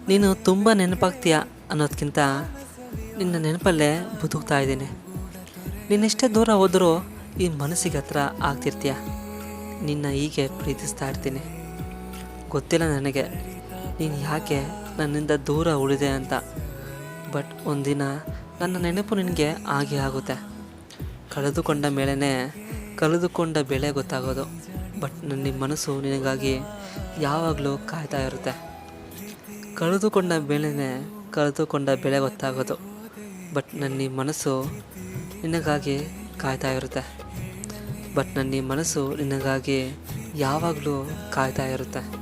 ನೀನು ತುಂಬ ನೆನಪಾಗ್ತೀಯ ಅನ್ನೋದಕ್ಕಿಂತ ನಿನ್ನ ನೆನಪಲ್ಲೇ ಬದುಕ್ತಾ ಇದ್ದೀನಿ. ನೀನೆಷ್ಟೇ ದೂರ ಹೋದರೂ ಈ ಮನಸ್ಸಿಗೆ ಹತ್ರ ಆಗ್ತಿರ್ತೀಯ. ನಿನ್ನ ಹೀಗೆ ಪ್ರೀತಿಸ್ತಾ ಇರ್ತೀನಿ. ಗೊತ್ತಿಲ್ಲ ನನಗೆ ನೀನು ಯಾಕೆ ನನ್ನಿಂದ ದೂರ ಉಳಿದೆ ಅಂತ. ಬಟ್ ಒಂದಿನ ನನ್ನ ನೆನಪು ನಿನಗೆ ಹಾಗೆ ಆಗುತ್ತೆ. ಕಳೆದುಕೊಂಡ ಮೇಲೇ ಕಳೆದುಕೊಂಡ ಬೆಲೆ ಗೊತ್ತಾಗೋದು. ಬಟ್ ನನ್ನ ಮನಸ್ಸು ನಿನಗಾಗಿ ಯಾವಾಗಲೂ ಕಾಯ್ತಾ ಇರುತ್ತೆ. ಕಳೆದುಕೊಂಡ ಮೇಲೇ ಕಳೆದುಕೊಂಡ ಬೆಲೆ ಗೊತ್ತಾಗೋದು. ಬಟ್ ನನ್ನ ಮನಸ್ಸು ನಿನಗಾಗಿ ಕಾಯ್ತಾ ಇರುತ್ತೆ. ಬಟ್ ನನ್ನ ಮನಸ್ಸು ನಿನಗಾಗಿ ಯಾವಾಗಲೂ ಕಾಯ್ತಾ ಇರುತ್ತೆ.